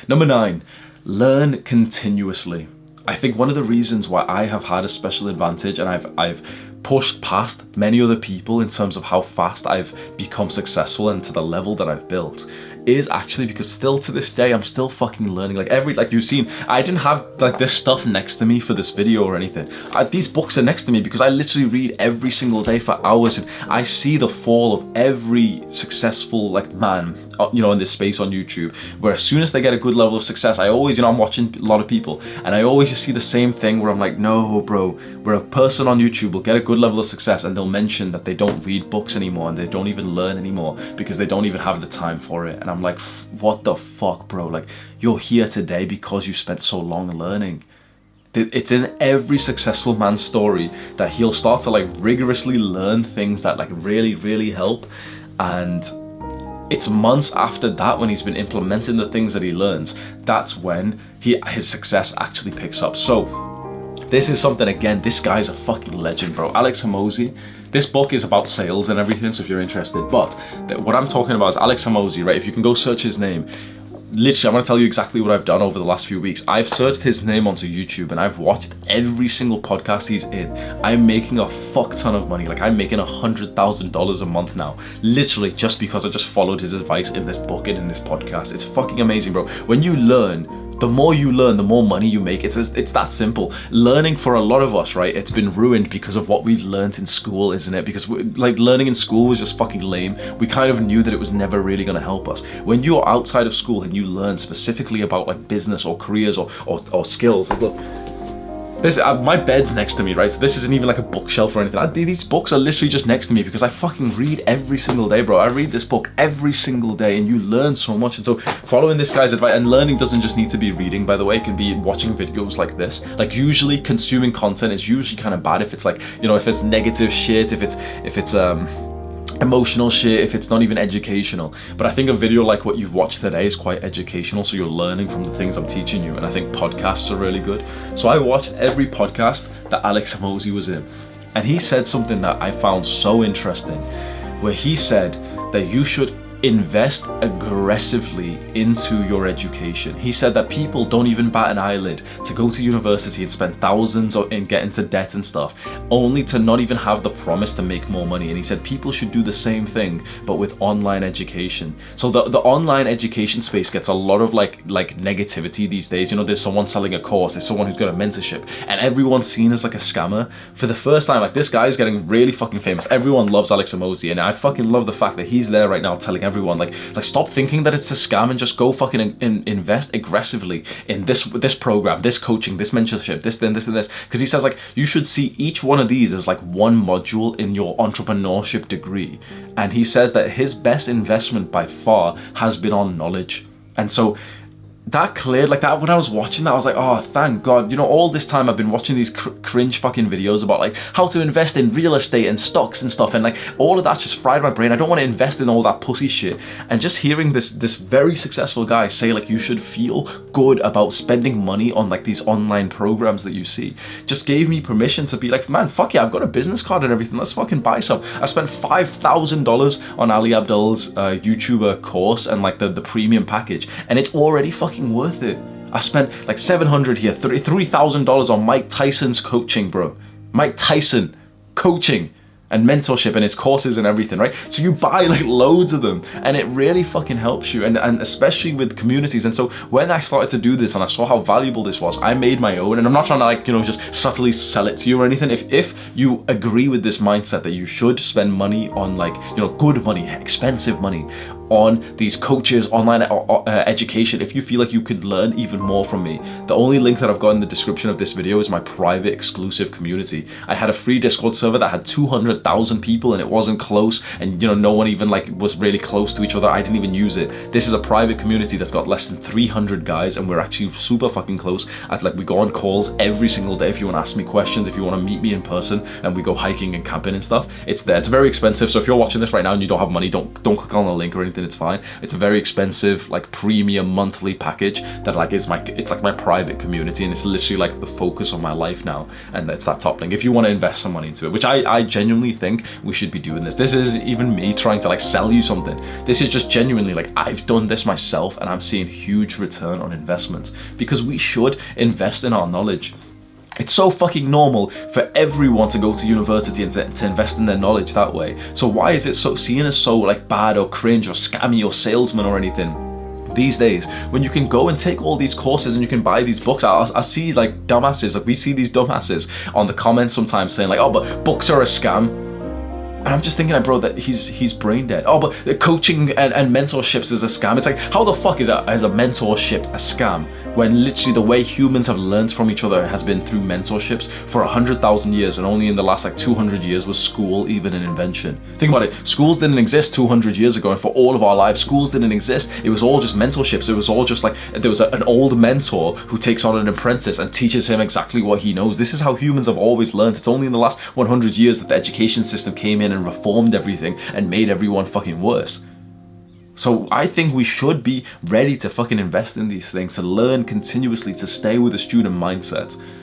Number 9, learn continuously. I think one of the reasons why I have had a special advantage and I've pushed past many other people in terms of how fast I've become successful and to the level that I've built is actually because still to this day I'm still fucking learning. Like you've seen, I didn't have like this stuff next to me for this video or anything. These books are next to me because I literally read every single day for hours, and I see the fall of every successful like man, in this space on YouTube, where as soon as they get a good level of success, I always, I'm watching a lot of people and I always just see the same thing where I'm like, no bro, where a person on YouTube will get a good level of success and they'll mention that they don't read books anymore and they don't even learn anymore because they don't even have the time for it. And I'm like, what the fuck, bro? Like, you're here today because you spent so long learning. It's in every successful man's story that he'll start to like rigorously learn things that like really, really help. And it's months after that, when he's been implementing the things that he learns, that's when his success actually picks up. So this is something, again, this guy's a fucking legend, bro. Alex Hormozi. This book is about sales and everything, so if you're interested. But what I'm talking about is Alex Hormozi, right? If you can go search his name. Literally, I'm going to tell you exactly what I've done over the last few weeks. I've searched his name onto YouTube and I've watched every single podcast he's in. I'm making a fuck ton of money. Like, I'm making $100,000 a month now. Literally, just because I just followed his advice in this book and in this podcast. It's fucking amazing, bro. When you learn, the more you learn, the more money you make. It's that simple. Learning for a lot of us, right? It's been ruined because of what we've learned in school, isn't it? Because like learning in school was just fucking lame. We kind of knew that it was never really going to help us. When you're outside of school and you learn specifically about like business or careers or skills, like look, my bed's next to me, right? So this isn't even like a bookshelf or anything. These books are literally just next to me because I fucking read every single day, bro. I read this book every single day and you learn so much. And so following this guy's advice, and learning doesn't just need to be reading, by the way. It can be watching videos like this. Like, usually consuming content is usually kind of bad if it's like, if it's negative shit, if it's emotional shit, if it's not even educational. But I think a video like what you've watched today is quite educational, so you're learning from the things I'm teaching you. And I think podcasts are really good. So I watched every podcast that Alex Hormozi was in, and he said something that I found so interesting, where he said that you should invest aggressively into your education. He said that people don't even bat an eyelid to go to university and spend thousands and get into debt and stuff, only to not even have the promise to make more money. And he said people should do the same thing, but with online education. So the online education space gets a lot of like negativity these days. There's someone selling a course, there's someone who's got a mentorship, and everyone's seen as like a scammer. For the first time, like, this guy is getting really fucking famous. Everyone loves Alex Hormozi, and I fucking love the fact that he's there right now telling everyone like stop thinking that it's a scam and just go fucking invest aggressively in this program, this coaching, this mentorship, this and this. Because he says like you should see each one of these as like one module in your entrepreneurship degree. And he says that his best investment by far has been on knowledge. And so that cleared, like, that when I was watching that, I was like, oh, thank God. All this time I've been watching these cringe fucking videos about like how to invest in real estate and stocks and stuff, and like all of that's just fried my brain. I don't want to invest in all that pussy shit. And just hearing this very successful guy say like you should feel good about spending money on like these online programs that you see just gave me permission to be like, man, fuck yeah, I've got a business card and everything, let's fucking buy some. I spent $5,000 on Ali Abdal's YouTuber course and like the premium package, and it's already fucking worth it. I spent like $700 here, $3,000 on Mike Tyson's coaching, bro. Mike Tyson coaching and mentorship and his courses and everything, right? So you buy like loads of them, and it really fucking helps you, and especially with communities. And so when I started to do this and I saw how valuable this was, I made my own. And I'm not trying to like, just subtly sell it to you or anything. If you agree with this mindset that you should spend money on like, good money, expensive money on these coaches, online education, if you feel like you could learn even more from me, the only link that I've got in the description of this video is my private exclusive community. I had a free Discord server that had 200,000 people, and it wasn't close, and no one even like was really close to each other. I didn't even use it. This is a private community that's got less than 300 guys, and we're actually super fucking close. We go on calls every single day if you want to ask me questions, if you want to meet me in person, and we go hiking and camping and stuff. It's there. It's very expensive, so if you're watching this right now and you don't have money, don't click on the link or anything. everything, it's fine. It's a very expensive, like, premium monthly package that like is it's like my private community, and it's literally like the focus of my life now. And it's that top link if you want to invest some money into it, which I genuinely think we should be doing this. This isn't even me trying to like sell you something. This is just genuinely like, I've done this myself and I'm seeing huge return on investments, because we should invest in our knowledge. It's so fucking normal for everyone to go to university and to invest in their knowledge that way. So why is it so seen as so like bad or cringe or scammy or salesman or anything these days, when you can go and take all these courses and you can buy these books? I see like dumbasses, like we see these dumbasses on the comments sometimes saying like, oh, but books are a scam. And I'm just thinking, bro, that he's brain dead. Oh, but the coaching and mentorships is a scam. It's like, how the fuck is a mentorship a scam when literally the way humans have learned from each other has been through mentorships for 100,000 years, and only in the last like 200 years was school even an invention. Think about it. Schools didn't exist 200 years ago, and for all of our lives, schools didn't exist. It was all just mentorships. It was all just like there was an old mentor who takes on an apprentice and teaches him exactly what he knows. This is how humans have always learned. It's only in the last 100 years that the education system came in and reformed everything and made everyone fucking worse. So I think we should be ready to fucking invest in these things, to learn continuously, to stay with a student mindset.